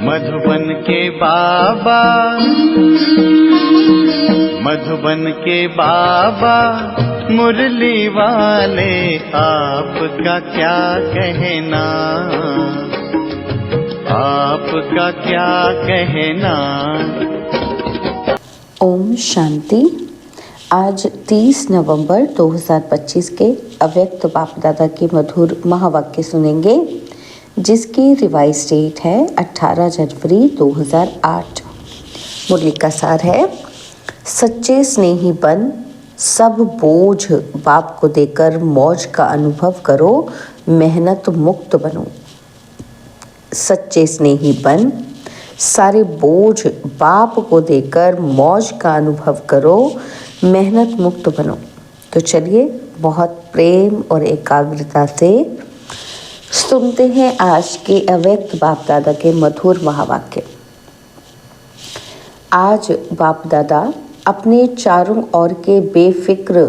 मधुबन के बाबा, मधुबन के बाबा मुरली वाले, आपका क्या कहना, आपका क्या कहना। ओम शांति। आज 30 नवंबर 2025 के अव्यक्त बाप दादा के मधुर महावाक्य सुनेंगे, जिसकी रिवाइज डेट है 18 जनवरी 2008। मुरली का सार है, सच्चे स्नेही बन, सब बोझ बाप को देकर मौज का अनुभव करो, मेहनत मुक्त बनो। सच्चे स्नेही बन, सारे बोझ बाप को देकर मौज का अनुभव करो, मेहनत मुक्त बनो। तो चलिए बहुत प्रेम और एकाग्रता से सुनते हैं आज के अव्यक्त बाप दादा के मधुर महावाक्य। आज बाप दादा अपने चारों ओर के बेफिक्र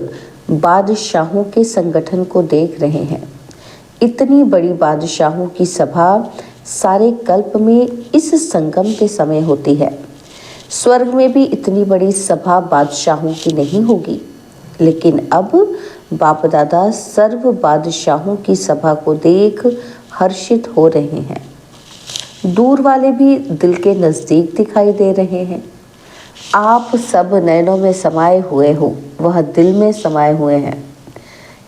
बादशाहों के संगठन को देख रहे हैं। इतनी बड़ी बादशाहों की सभा सारे कल्प में इस संगम के समय होती है। स्वर्ग में भी इतनी बड़ी सभा बादशाहों की नहीं होगी, लेकिन अब बाप दादा सर्व बादशाहों की सभा को देख हर्षित हो रहे हैं। दूर वाले भी दिल के नज़दीक दिखाई दे रहे हैं। आप सब नयनों में समाये हुए हो, वह दिल में समाये हुए हैं।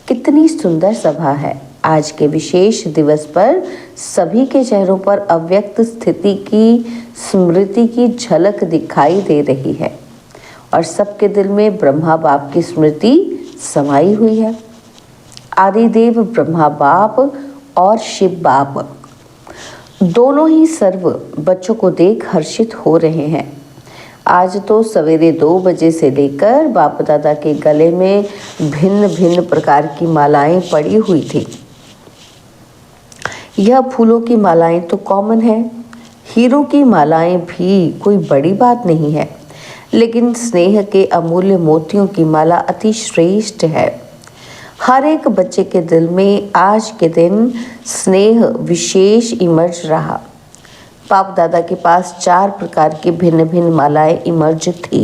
कितनी सुंदर सभा है। आज के विशेष दिवस पर सभी के चेहरों पर अव्यक्त स्थिति की स्मृति की झलक दिखाई दे रही है और सबके दिल में ब्रह्मा बाप की स्मृति समाई हुई है। आदिदेव ब्रह्मा बाप और शिव बाप दोनों ही सर्व बच्चों को देख हर्षित हो रहे हैं। आज तो सवेरे 2 बजे से लेकर बाप दादा के गले में भिन्न भिन्न प्रकार की मालाएं पड़ी हुई थी। यह फूलों की मालाएं तो कॉमन है, हीरों की मालाएं भी कोई बड़ी बात नहीं है, लेकिन स्नेह के अमूल्य मोतियों की माला अति श्रेष्ठ है। हर एक बच्चे के दिल में आज के दिन स्नेह विशेष इमर्ज रहा। बाप दादा के पास 4 प्रकार की भिन्न भिन्न मालाएं इमर्ज थी।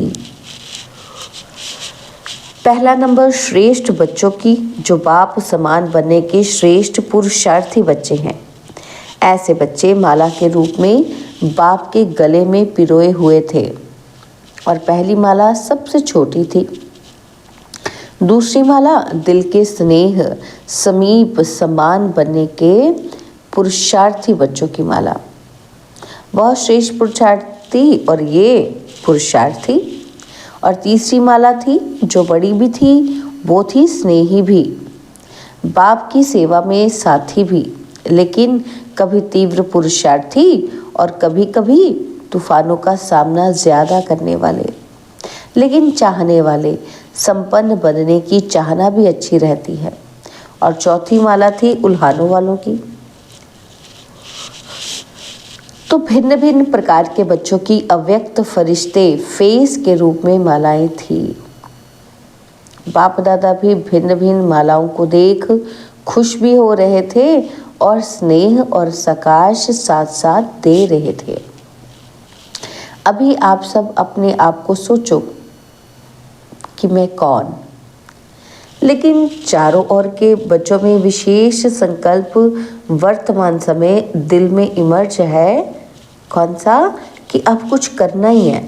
पहला नंबर श्रेष्ठ बच्चों की, जो बाप समान बनने के श्रेष्ठ पुरुषार्थी बच्चे हैं। ऐसे बच्चे माला के रूप में बाप के गले में पिरोए हुए थे और पहली माला सबसे छोटी थी। दूसरी माला दिल के स्नेह समीप समान बनने के पुरुषार्थी बच्चों की माला। वह श्रेष्ठ पुरुषार्थी और ये पुरुषार्थी। और तीसरी माला थी जो बड़ी भी थी, वो थी स्नेही भी, बाप की सेवा में साथी भी, लेकिन कभी तीव्र पुरुषार्थी और कभी कभी तूफानों का सामना ज़्यादा करने वाले, लेकिन चाहने वाले। संपन्न बनने की चाहना भी अच्छी रहती है। और चौथी माला थी उल्हानों वालों की। तो भिन्न भिन्न प्रकार के बच्चों की अव्यक्त फरिश्ते फेस के रूप में मालाएं थी। बाप दादा भी भिन्न भिन्न मालाओं को देख खुश भी हो रहे थे और स्नेह और सकाश साथ साथ दे रहे थे। अभी आप सब अपने आप को सोचो कि मैं कौन। लेकिन चारों ओर के बच्चों में विशेष संकल्प वर्तमान समय दिल में इमर्ज है। कौन सा? कि अब कुछ करना ही है।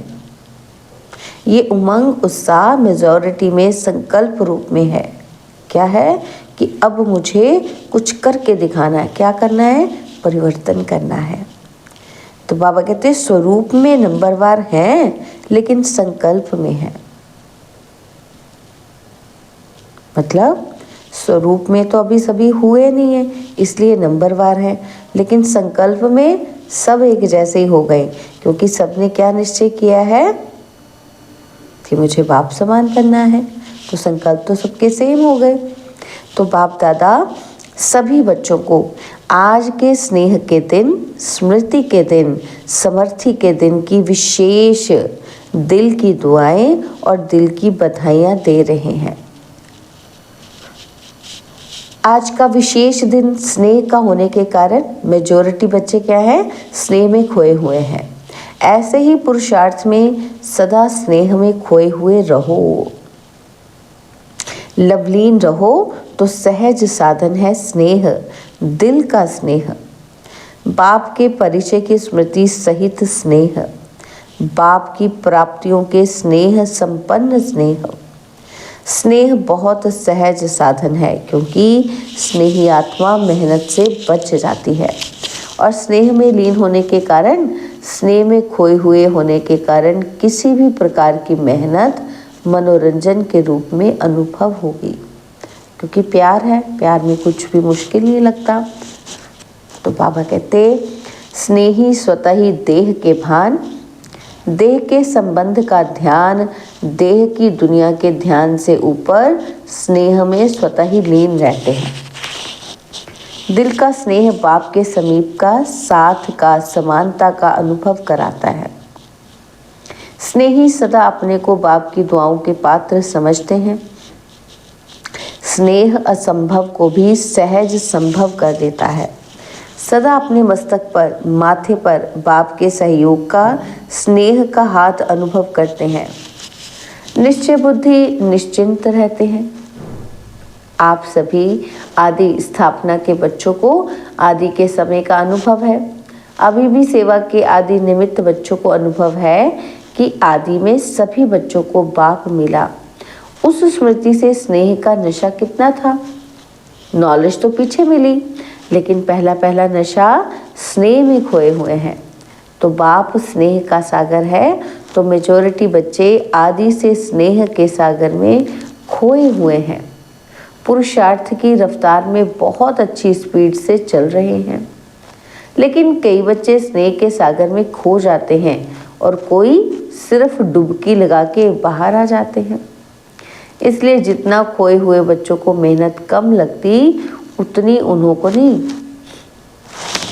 ये उमंग उत्साह मेजॉरिटी में संकल्प रूप में है। क्या है? कि अब मुझे कुछ करके दिखाना है। क्या करना है? परिवर्तन करना है। तो बाबा कहते हैं स्वरूप में नंबरवार हैं, लेकिन संकल्प में है। मतलब स्वरूप में तो अभी सभी हुए नहीं है, इसलिए नंबरवार हैं, लेकिन संकल्प में सब एक जैसे ही हो गए, क्योंकि सबने क्या निश्चय किया है कि मुझे बाप समान बनना है। तो संकल्प तो सबके सेम हो गए। तो बाप दादा सभी बच्चों को आज के स्नेह के दिन, स्मृति के दिन, समर्थी के दिन की विशेष दिल की दुआएं और दिल की बधाइयाँ दे रहे हैं। आज का विशेष दिन स्नेह का होने के कारण मेजॉरिटी बच्चे क्या हैं, स्नेह में खोए हुए हैं। ऐसे ही पुरुषार्थ में सदा स्नेह में खोए हुए रहो, लवलीन रहो। तो सहज साधन है स्नेह, दिल का स्नेह, बाप के परिचय की स्मृति सहित स्नेह, बाप की प्राप्तियों के स्नेह संपन्न स्नेह। स्नेह बहुत सहज साधन है, क्योंकि स्नेही आत्मा मेहनत से बच जाती है और स्नेह में लीन होने के कारण, स्नेह में खोए हुए होने के कारण किसी भी प्रकार की मेहनत मनोरंजन के रूप में अनुभव होगी, क्योंकि प्यार है, प्यार में कुछ भी मुश्किल नहीं लगता। तो बाबा कहते, स्नेही स्वतः ही देह के भान, देह के संबंध का ध्यान, देह की दुनिया के ध्यान से ऊपर स्नेह में स्वतः ही लीन रहते हैं। दिल का स्नेह बाप के समीप का, साथ का, समानता का अनुभव कराता है। स्नेही सदा अपने को बाप की दुआओं के पात्र समझते हैं। स्नेह असंभव को भी सहज संभव कर देता है। सदा अपने मस्तक पर, माथे पर बाप के सहयोग का, स्नेह का हाथ अनुभव करते हैं। निश्चय बुद्धि निश्चिंत रहते हैं। आप सभी आदि स्थापना के बच्चों को आदि के समय का अनुभव है। अभी भी सेवा के आदि निमित्त बच्चों को अनुभव है कि आदि में सभी बच्चों को बाप मिला। उस स्मृति से स्नेह का नशा कितना था। नॉलेज तो पीछे मिली, लेकिन पहला पहला नशा स्नेह में खोए हुए हैं। तो बाप स्नेह का सागर है, तो मेजॉरिटी बच्चे आदि से स्नेह के सागर में खोए हुए हैं। पुरुषार्थ की रफ्तार में बहुत अच्छी स्पीड से चल रहे हैं, लेकिन कई बच्चे स्नेह के सागर में खो जाते हैं और कोई सिर्फ डुबकी लगा के बाहर आ जाते हैं। इसलिए जितना खोए हुए बच्चों को मेहनत कम लगती, उतनी उन्हों को नहीं।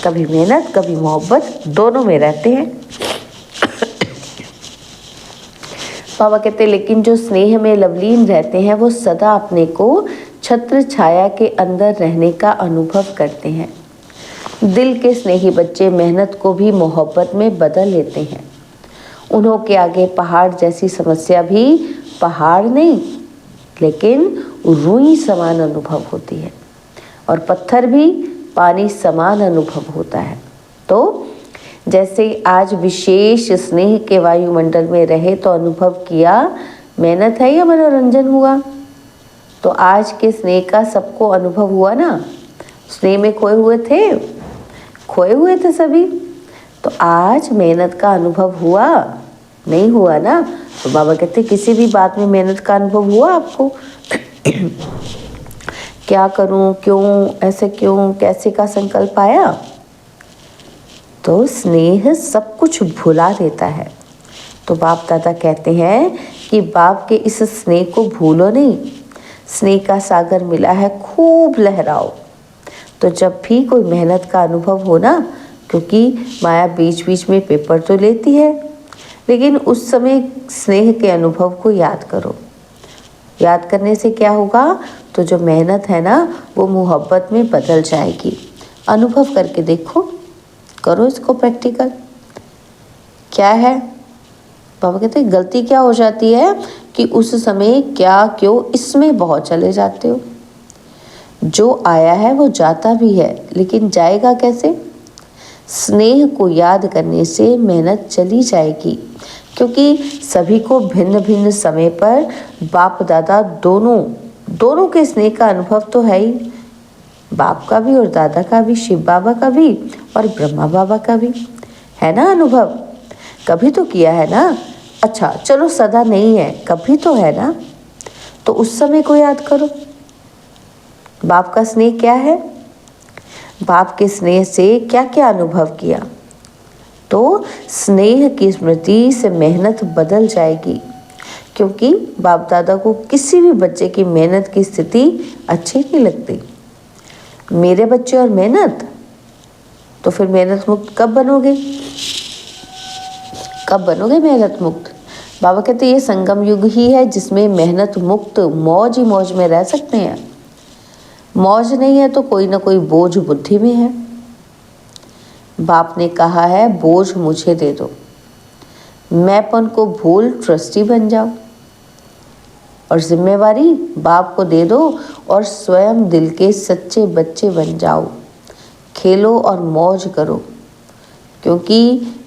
कभी मेहनत कभी मोहब्बत दोनों में रहते हैं। बाबा कहते, लेकिन जो स्नेह में लवलीन रहते हैं वो सदा अपने को छत्र छाया के अंदर रहने का अनुभव करते हैं। दिल के स्नेही बच्चे मेहनत को भी मोहब्बत में बदल लेते हैं। उन्हों के आगे पहाड़ जैसी समस्या भी पहाड़ नहीं, लेकिन रुई समान अनुभव होती है, और पत्थर भी पानी समान अनुभव होता है। तो जैसे आज विशेष स्नेह के वायुमंडल में रहे तो अनुभव किया, मेहनत है या मनोरंजन हुआ। तो आज के स्नेह का सबको अनुभव हुआ ना। स्नेह में खोए हुए थे सभी, तो आज मेहनत का अनुभव हुआ नहीं हुआ ना। तो बाबा कहते, किसी भी बात में मेहनत का अनुभव हुआ आपको। क्या करूं, क्यों, ऐसे क्यों, कैसे का संकल्प आया। तो स्नेह सब कुछ भुला देता है। तो बाप दादा कहते हैं कि बाप के इस स्नेह को भूलो नहीं। स्नेह का सागर मिला है, खूब लहराओ। तो जब भी कोई मेहनत का अनुभव हो ना, क्योंकि माया बीच बीच में पेपर तो लेती है, लेकिन उस समय स्नेह के अनुभव को याद करो। याद करने से क्या होगा, तो जो मेहनत है ना वो मोहब्बत में बदल जाएगी। अनुभव करके देखो, करो इसको प्रैक्टिकल। क्या है, बाबा कहते हैं गलती क्या हो जाती है कि उस समय क्या क्यों इसमें बहुत चले जाते हो। जो आया है वो जाता भी है, लेकिन जाएगा कैसे। स्नेह को याद करने से मेहनत चली जाएगी, क्योंकि सभी को भिन्न भिन्न समय पर बाप दादा दोनों के स्नेह का अनुभव तो है ही। बाप का भी और दादा का भी, शिव बाबा का भी और ब्रह्मा बाबा का भी है ना अनुभव। कभी तो किया है ना। अच्छा चलो सदा नहीं है, कभी तो है ना। तो उस समय को याद करो, बाप का स्नेह क्या है, बाप के स्नेह से क्या क्या अनुभव किया। तो स्नेह की स्मृति से मेहनत बदल जाएगी, क्योंकि बाप दादा को किसी भी बच्चे की मेहनत की स्थिति अच्छी नहीं लगती। मेरे बच्चे और मेहनत, तो फिर मेहनत मुक्त कब बनोगे, कब बनोगे मेहनत मुक्त। बाबा कहते ये संगम युग ही है जिसमें मेहनत मुक्त मौज ही मौज में रह सकते हैं। मौज नहीं है तो कोई ना कोई बोझ बुद्धि में है। बाप ने कहा है बोझ मुझे दे दो, मैंपन को भूल ट्रस्टी बन जाओ, और जिम्मेवारी बाप को दे दो और स्वयं दिल के सच्चे बच्चे बन जाओ। खेलो और मौज करो, क्योंकि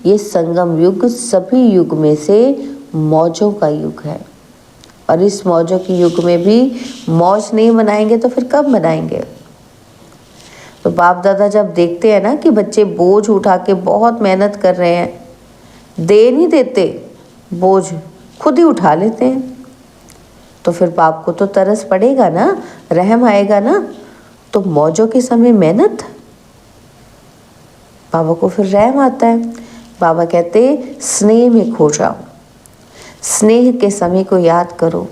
ये संगम युग सभी युग में से मौजों का युग है। और इस मौजों के युग में भी मौज नहीं मनाएंगे तो फिर कब मनाएंगे। तो बाप दादा जब देखते हैं ना कि बच्चे बोझ उठा के बहुत मेहनत कर रहे हैं, दे नहीं देते, बोझ खुद ही उठा लेते हैं, तो फिर बाप को तो तरस पड़ेगा ना, रहम आएगा ना। तो मौजों के समय मेहनत, बाबा को फिर रहम आता है। बाबा कहते स्नेह में खो जाओ, स्नेह के समय को याद करो।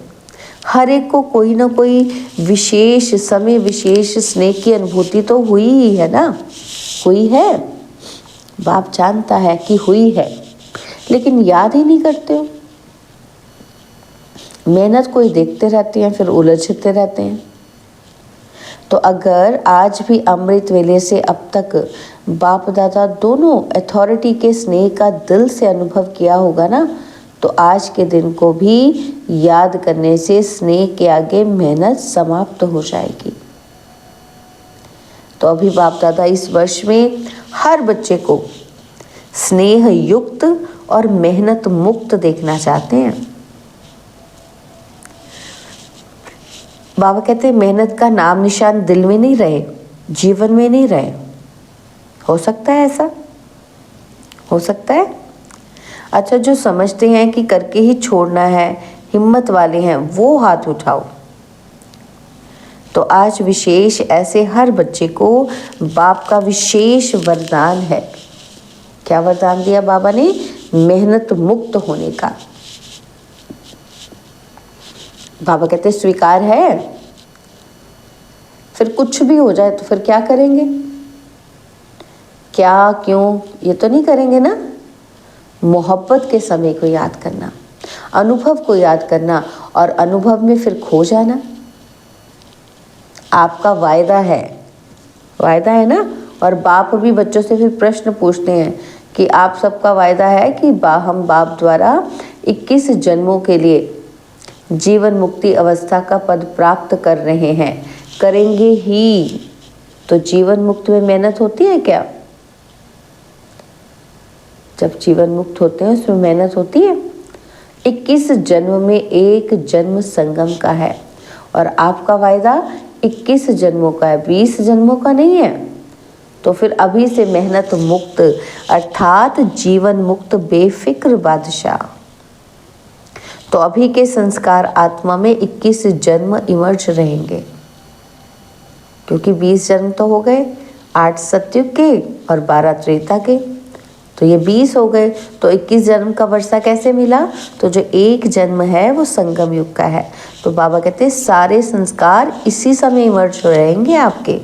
हर एक को कोई ना कोई विशेष समय विशेष स्नेह की अनुभूति तो हुई ही है ना, हुई है। बाप जानता है कि हुई है, लेकिन याद ही नहीं करते हो। मेहनत कोई देखते रहते हैं, फिर उलझते रहते हैं। तो अगर आज भी अमृत वेले से अब तक बाप दादा दोनों अथॉरिटी के स्नेह का दिल से अनुभव किया होगा ना, तो आज के दिन को भी याद करने से स्नेह के आगे मेहनत समाप्त हो जाएगी। तो अभी बाप दादा इस वर्ष में हर बच्चे को स्नेह युक्त और मेहनत मुक्त देखना चाहते हैं। बाबा कहते हैं मेहनत का नाम निशान दिल में नहीं रहे, जीवन में नहीं रहे। हो सकता है ऐसा, हो सकता है। अच्छा, जो समझते हैं कि करके ही छोड़ना है, हिम्मत वाले हैं, वो हाथ उठाओ। तो आज विशेष ऐसे हर बच्चे को बाप का विशेष वरदान है। क्या वरदान दिया बाबा ने? मेहनत मुक्त होने का। बाबा कहते स्वीकार है। फिर कुछ भी हो जाए तो फिर क्या करेंगे, क्या क्यों ये तो नहीं करेंगे ना। मोहब्बत के समय को याद करना, अनुभव को याद करना, और अनुभव में फिर खो जाना। आपका वायदा है, वायदा है ना। और बाप भी बच्चों से फिर प्रश्न पूछते हैं कि आप सबका वायदा है कि हम बाप द्वारा 21 जन्मों के लिए जीवन मुक्ति अवस्था का पद प्राप्त कर रहे हैं, करेंगे ही। तो जीवन मुक्ति में मेहनत होती है क्या? जब जीवन मुक्त होते हैं उसमें मेहनत होती है। 21 जन्म में एक जन्म संगम का है, और आपका वायदा 21 जन्मों का है, 20 जन्मों का नहीं है। तो फिर अभी से मेहनत मुक्त अर्थात जीवन मुक्त बेफिक्र बादशाह। तो अभी के संस्कार आत्मा में 21 जन्म इमर्ज रहेंगे, क्योंकि 20 जन्म तो हो गए, 8 सतयुग के और 12 त्रेता के, तो ये 20 हो गए। तो 21 जन्म का वर्षा कैसे मिला? तो जो एक जन्म है वो संगम युग का है। तो बाबा कहते हैं सारे संस्कार इसी समय इमर्ज हो रहेंगे आपके।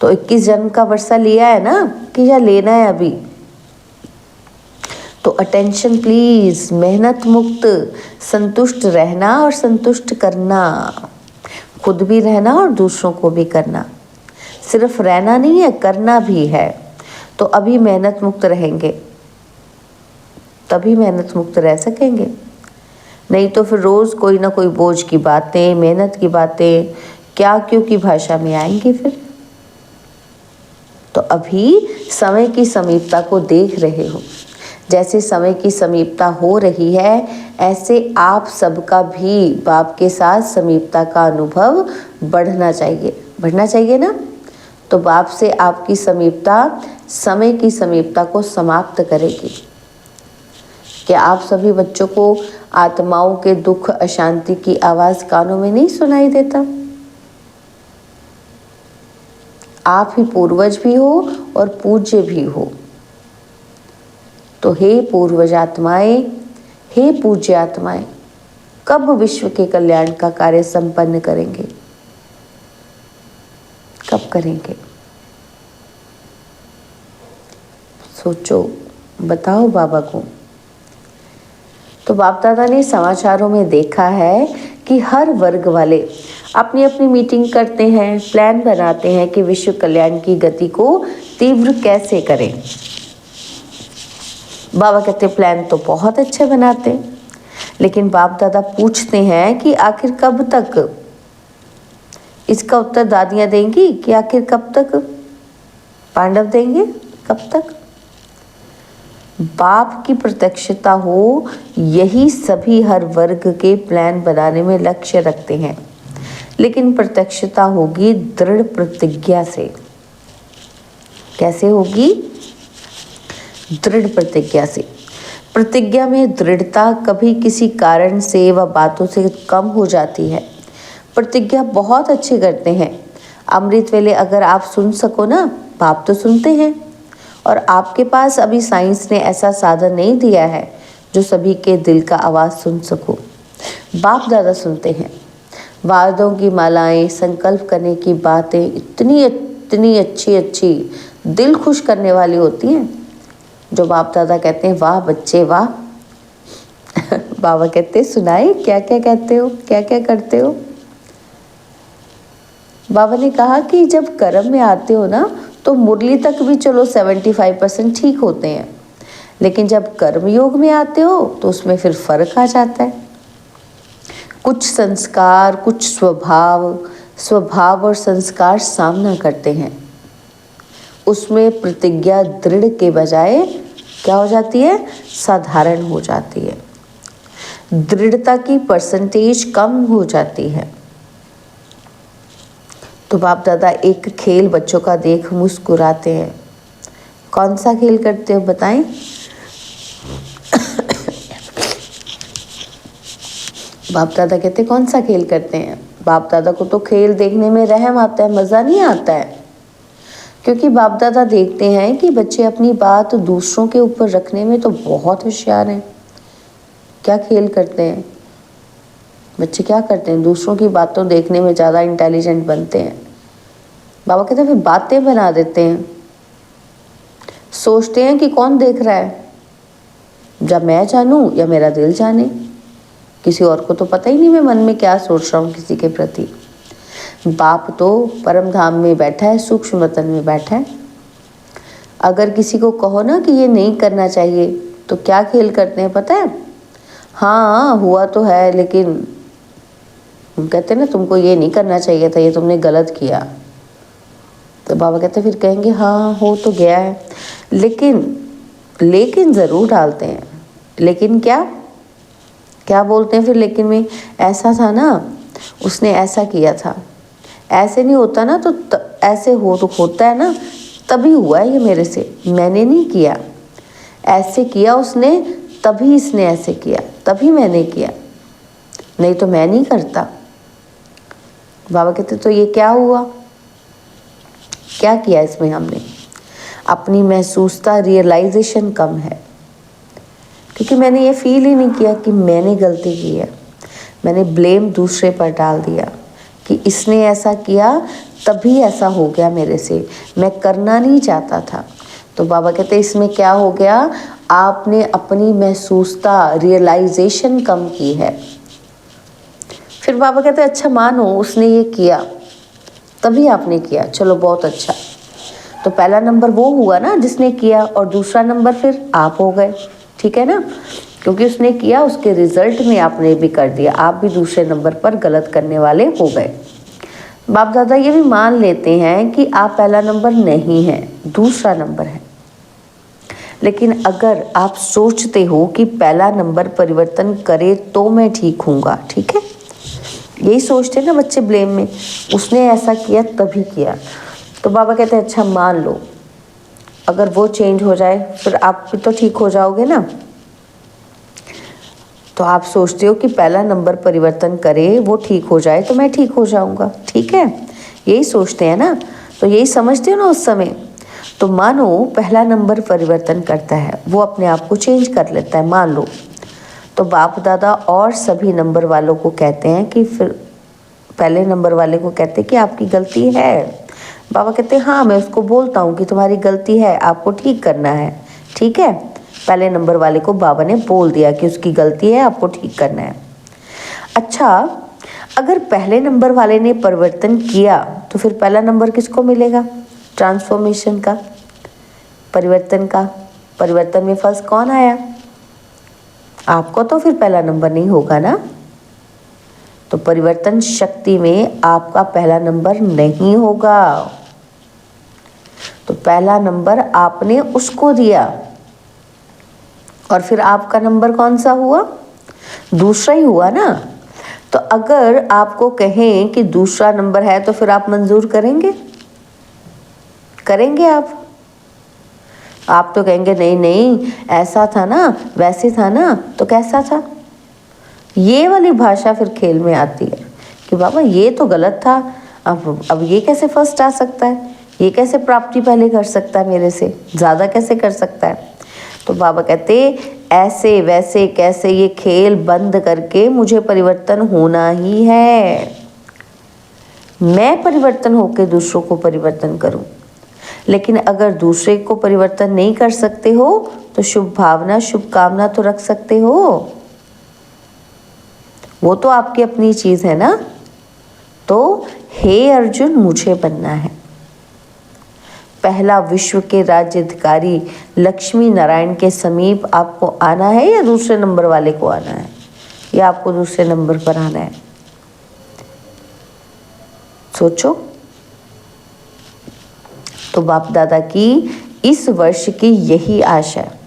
तो 21 जन्म का वर्षा लिया है ना, कि या लेना है अभी? तो अटेंशन प्लीज, मेहनत मुक्त, संतुष्ट रहना और संतुष्ट करना, खुद भी रहना और दूसरों को भी करना। सिर्फ रहना नहीं है, करना भी है। तो अभी मेहनत मुक्त रहेंगे, तभी मेहनत मुक्त रह सकेंगे। नहीं तो फिर रोज कोई ना कोई बोझ की बातें, मेहनत की बातें, क्या क्यों की भाषा में आएंगी फिर। तो अभी समय की समीपता को देख रहे हो। जैसे समय की समीपता हो रही है, ऐसे आप सबका भी बाप के साथ समीपता का अनुभव बढ़ना चाहिए, बढ़ना चाहिए ना। तो बाप से आपकी समीपता समय की समीपता को समाप्त करेगी। क्या आप सभी बच्चों को आत्माओं के दुख अशांति की आवाज कानों में नहीं सुनाई देता? आप ही पूर्वज भी हो और पूज्य भी हो। तो हे पूर्वज आत्माएं, हे पूज्य आत्माएं, कब विश्व के कल्याण का कार्य संपन्न करेंगे? कब करेंगे? सोचो, बताओ बाबा को। तो बाप दादा ने समाचारों में देखा है कि हर वर्ग वाले अपनी अपनी मीटिंग करते हैं, प्लान बनाते हैं कि विश्व कल्याण की गति को तीव्र कैसे करें। बाबा कहते प्लान तो बहुत अच्छे बनाते हैं, लेकिन बाप दादा पूछते हैं कि आखिर कब तक। इसका उत्तर दादियाँ देंगी कि आखिर कब तक, पांडव देंगे कब तक। बाप की प्रत्यक्षता हो, यही सभी हर वर्ग के प्लान बनाने में लक्ष्य रखते हैं, लेकिन प्रत्यक्षता होगी दृढ़ प्रतिज्ञा से। कैसे होगी? दृढ़ प्रतिज्ञा से। प्रतिज्ञा में दृढ़ता कभी किसी कारण से व बातों से कम हो जाती है। प्रतिज्ञा बहुत अच्छे करते हैं। अमृत वेले अगर आप सुन सको ना, बाप तो सुनते हैं, और आपके पास अभी साइंस ने ऐसा साधन नहीं दिया है जो सभी के दिल का आवाज़ सुन सको। बाप दादा सुनते हैं। वादों की मालाएं, संकल्प करने की बातें इतनी इतनी अच्छी अच्छी, दिल खुश करने वाली होती हैं, जो बाप दादा कहते हैं वाह बच्चे वाह। बाबा कहते हैं सुनाए क्या क्या कहते हो, क्या क्या करते हो। बाबा ने कहा कि जब कर्म में आते हो ना, तो मुरली तक भी चलो 75% ठीक होते हैं, लेकिन जब कर्म योग में आते हो तो उसमें फिर फर्क आ जाता है। कुछ संस्कार, कुछ स्वभाव और संस्कार सामना करते हैं। उसमें प्रतिज्ञा दृढ़ के बजाय क्या हो जाती है? साधारण हो जाती है। दृढ़ता की परसेंटेज कम हो जाती है। तो बाप दादा एक खेल बच्चों का देख मुस्कुराते हैं। कौन सा खेल करते हो बताएं? बाप दादा कहते कौन सा खेल करते हैं? बाप दादा को तो खेल देखने में रहम आता है, मज़ा नहीं आता है, क्योंकि बाप दादा देखते हैं कि बच्चे अपनी बात दूसरों के ऊपर रखने में तो बहुत होशियार हैं। क्या खेल करते हैं बच्चे? क्या करते हैं? दूसरों की बातों देखने में ज़्यादा इंटेलिजेंट बनते हैं। बाबा कहते हैं फिर बातें बना देते हैं। सोचते हैं कि कौन देख रहा है, जब मैं जानूं या मेरा दिल जाने। किसी और को तो पता ही नहीं मैं मन में क्या सोच रहा हूँ किसी के प्रति। बाप तो परम धाम में बैठा है, सूक्ष्म वतन में बैठा है। अगर किसी को कहो ना कि ये नहीं करना चाहिए, तो क्या खेल करते हैं पता है? हाँ हुआ तो है, लेकिन कहते हैं ना तुमको ये नहीं करना चाहिए था, ये तुमने गलत किया। तो बाबा कहते फिर कहेंगे हाँ हो तो गया है, लेकिन ज़रूर डालते हैं। लेकिन क्या बोलते हैं फिर लेकिन में? ऐसा था ना, उसने ऐसा किया था, ऐसे नहीं होता ना तो ऐसे होता है ना, तभी हुआ है ये मेरे से, मैंने नहीं किया। ऐसे किया उसने, तभी इसने ऐसे किया, तभी मैंने किया, नहीं तो मैं नहीं करता। बाबा कहते तो ये क्या हुआ? क्या किया इसमें हमने? अपनी महसूसता, रियलाइजेशन कम है, क्योंकि मैंने ये फील ही नहीं किया कि मैंने गलती की है। मैंने ब्लेम दूसरे पर डाल दिया कि इसने ऐसा किया तभी ऐसा हो गया मेरे से, मैं करना नहीं चाहता था। तो बाबा कहते इसमें क्या हो गया? आपने अपनी महसूसता, रियलाइजेशन कम की है। फिर बाबा कहते अच्छा मानो उसने ये किया तभी आपने किया, चलो बहुत अच्छा। तो पहला नंबर वो हुआ ना जिसने किया, और दूसरा नंबर फिर आप हो गए, ठीक है ना, क्योंकि उसने किया, उसके रिजल्ट में आपने भी कर दिया, आप भी दूसरे नंबर पर गलत करने वाले हो गए। बाप दादा ये भी मान लेते हैं कि आप पहला नंबर नहीं है, दूसरा नंबर है। लेकिन अगर आप सोचते हो कि पहला नंबर परिवर्तन करे तो मैं ठीक हूँगा, ठीक है, यही सोचते हैं ना बच्चे ब्लेम में, उसने ऐसा किया तभी किया। तो बाबा कहते हैं अच्छा मान लो, अगर वो चेंज हो जाए फिर आप भी तो ठीक हो जाओगे ना। तो आप सोचते हो कि पहला नंबर परिवर्तन करे, वो ठीक हो जाए तो मैं ठीक हो जाऊंगा, ठीक है, यही सोचते हैं ना। तो यही समझते हो ना उस समय। तो मानो पहला नंबर परिवर्तन करता है, वो अपने आप को चेंज कर लेता है, मान लो। तो बाप दादा और सभी नंबर वालों को कहते हैं कि फिर पहले नंबर वाले को कहते हैं कि आपकी गलती है। बाबा कहते हैं हाँ मैं उसको बोलता हूँ कि तुम्हारी गलती है, आपको ठीक करना है, ठीक है। पहले नंबर वाले को बाबा ने बोल दिया कि उसकी गलती है, आपको ठीक करना है। अच्छा, अगर पहले नंबर वाले ने परिवर्तन किया तो फिर पहला नंबर किसको मिलेगा? ट्रांसफॉर्मेशन का, परिवर्तन का। परिवर्तन में फर्स्ट कौन आया? आपको तो फिर पहला नंबर नहीं होगा ना। तो परिवर्तन शक्ति में आपका पहला नंबर नहीं होगा। तो पहला नंबर आपने उसको दिया और फिर आपका नंबर कौन सा हुआ? दूसरा ही हुआ ना। तो अगर आपको कहें कि दूसरा नंबर है तो फिर आप मंजूर करेंगे? करेंगे आप तो कहेंगे नहीं नहीं, ऐसा था ना, वैसे था ना, तो कैसा था? ये वाली भाषा फिर खेल में आती है कि बाबा ये तो गलत था, अब ये कैसे फर्स्ट आ सकता है, ये कैसे प्राप्ति पहले कर सकता है, मेरे से ज़्यादा कैसे कर सकता है। तो बाबा कहते ऐसे वैसे कैसे, ये खेल बंद करके मुझे परिवर्तन होना ही है। मैं परिवर्तन होकर दूसरों को परिवर्तन करूं। लेकिन अगर दूसरे को परिवर्तन नहीं कर सकते हो तो शुभ भावना, शुभकामना तो रख सकते हो। वो तो आपकी अपनी चीज है ना। तो हे अर्जुन, मुझे बनना है। पहला विश्व के राज्याधिकारी लक्ष्मी नारायण के समीप आपको आना है या दूसरे नंबर वाले को आना है, या आपको दूसरे नंबर पर आना है? सोचो। तो बाप दादा की इस वर्ष की यही आशा है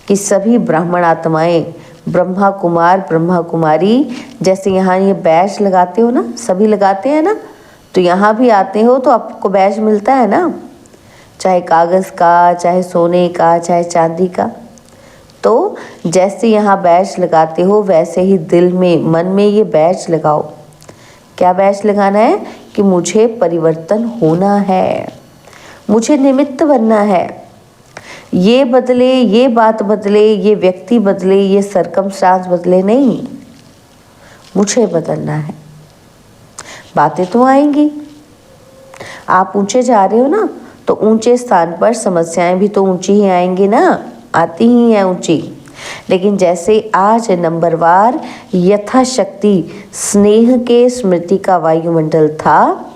कि सभी ब्राह्मण आत्माएं, ब्रह्मा कुमार, ब्रह्मा कुमारी, जैसे यहाँ ये बैच लगाते हो ना, सभी लगाते हैं ना, तो यहाँ भी आते हो तो आपको बैच मिलता है ना, चाहे कागज़ का, चाहे सोने का, चाहे चांदी का। तो जैसे यहाँ बैच लगाते हो वैसे ही दिल में, मन में ये बैच लगाओ। क्या बैच लगाना है? कि मुझे परिवर्तन होना है, मुझे निमित्त बनना है। ये बदले, ये बात बदले, ये व्यक्ति बदले, ये सरकमस्टांस बदले नहीं, मुझे बदलना है। बातें तो आएंगी, आप ऊंचे जा रहे हो ना, तो ऊंचे स्थान पर समस्याएं भी तो ऊंची ही आएंगी ना, आती ही हैं ऊंची। लेकिन जैसे आज नंबरवार यथाशक्ति स्नेह के स्मृति का वायुमंडल था,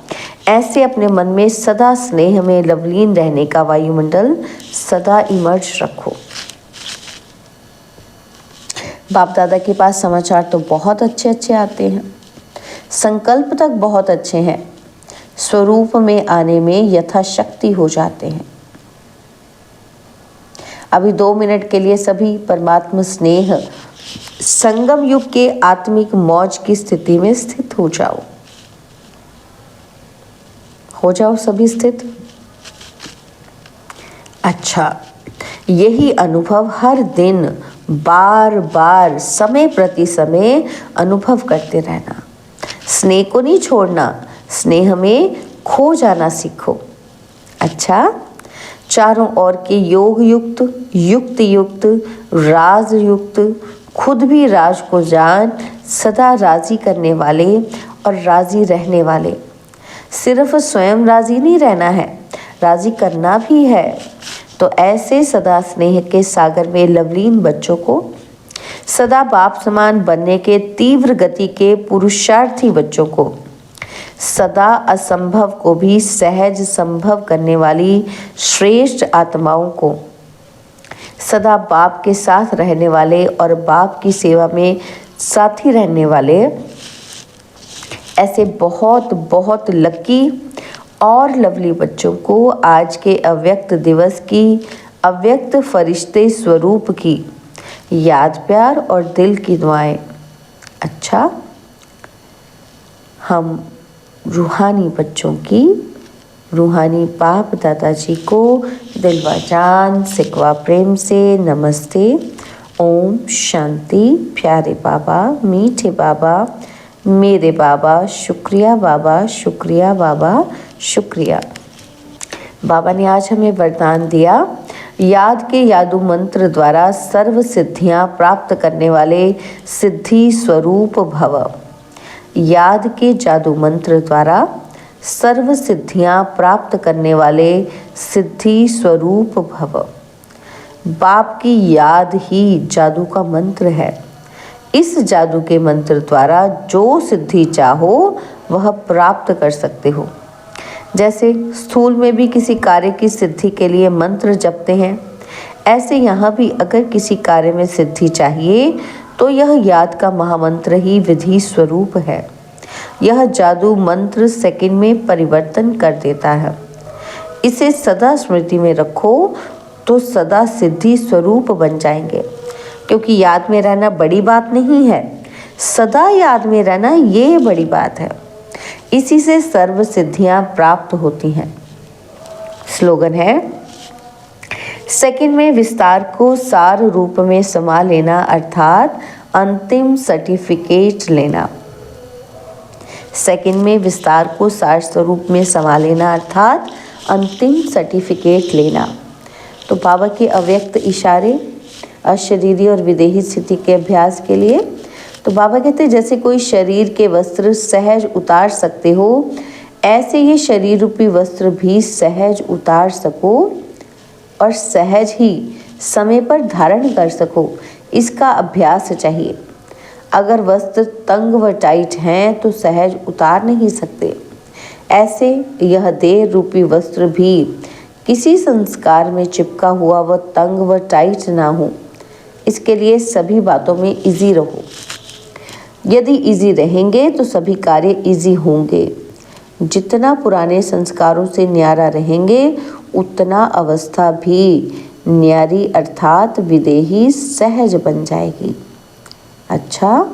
ऐसे अपने मन में सदा स्नेह में लवलीन रहने का वायुमंडल सदा इमर्ज रखो। बाप दादा के पास समाचार तो बहुत अच्छे अच्छे आते हैं, संकल्प तक बहुत अच्छे हैं, स्वरूप में आने में यथाशक्ति हो जाते हैं। अभी 2 मिनट के लिए सभी परमात्मा स्नेह संगम युग के आत्मिक मौज की स्थिति में स्थित हो जाओ। हो जाओ सभी स्थित। अच्छा, यही अनुभव हर दिन बार बार समय प्रति समय अनुभव करते रहना। स्नेह को नहीं छोड़ना, स्नेह में खो जाना सीखो। अच्छा, चारों ओर के योग युक्त, युक्त युक्त, राज युक्त, खुद भी राज को जान, सदा राजी करने वाले और राजी रहने वाले। सिर्फ स्वयं राजी नहीं रहना है, राजी करना भी है। तो ऐसे सदा स्नेह के सागर में लवलीन बच्चों को, सदा बाप समान बनने के तीव्र गति के पुरुषार्थी बच्चों को, सदा असंभव को भी सहज संभव करने वाली श्रेष्ठ आत्माओं को, सदा बाप के साथ रहने वाले और बाप की सेवा में साथी रहने वाले, ऐसे बहुत बहुत लकी और लवली बच्चों को आज के अव्यक्त दिवस की, अव्यक्त फरिश्ते स्वरूप की याद, प्यार और दिल की दुआएं। अच्छा, हम रूहानी बच्चों की, रूहानी बाप दादाजी को दिल व जान सिकवा प्रेम से नमस्ते। ओम शांति। प्यारे बाबा, मीठे बाबा, मेरे बाबा, शुक्रिया बाबा, शुक्रिया बाबा, शुक्रिया। बाबा ने आज हमें वरदान दिया, याद के यादू मंत्र द्वारा सर्व सिद्धियां प्राप्त करने वाले सिद्धि स्वरूप भव। याद के जादू मंत्र द्वारा सर्व सिद्धियां प्राप्त करने वाले सिद्धि स्वरूप भव। बाप की याद ही जादू का मंत्र है। इस जादू के मंत्र द्वारा जो सिद्धि चाहो वह प्राप्त कर सकते हो। जैसे स्थूल में भी किसी कार्य की सिद्धि के लिए मंत्र जपते हैं, ऐसे यहाँ भी अगर किसी कार्य में सिद्धि चाहिए तो यह याद का महामंत्र ही विधि स्वरूप है। यह जादू मंत्र सेकंड में परिवर्तन कर देता है। इसे सदा स्मृति में रखो तो सदा सिद्धि स्वरूप बन जाएंगे, क्योंकि याद में रहना बड़ी बात नहीं है, सदा याद में रहना ये बड़ी बात है। इसी से सर्व सिद्धियां प्राप्त होती हैं। स्लोगन है, सेकंड में विस्तार को सार रूप में समा लेना अर्थात अंतिम सर्टिफिकेट लेना। सेकंड में विस्तार को सार स्वरूप में समा लेना अर्थात अंतिम सर्टिफिकेट लेना। तो बाबा के अव्यक्त इशारे अशरीरी और विदेही स्थिति के अभ्यास के लिए, तो बाबा कहते हैं जैसे कोई शरीर के वस्त्र सहज उतार सकते हो, ऐसे ये शरीर रूपी वस्त्र भी सहज उतार सको और सहज ही समय पर धारण कर सको, इसका अभ्यास चाहिए। अगर वस्त्र तंग व टाइट हैं तो सहज उतार नहीं सकते। ऐसे यह देह रूपी वस्त्र भी किसी संस्कार में चिपका हुआ व तंग व टाइट ना हो, इसके लिए सभी बातों में इजी रहो। यदि इजी रहेंगे तो सभी कार्य इजी होंगे। जितना पुराने संस्कारों से न्यारा रहेंगे उतना अवस्था भी न्यारी अर्थात विदेही सहज बन जाएगी। अच्छा,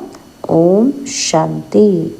ओम शांति।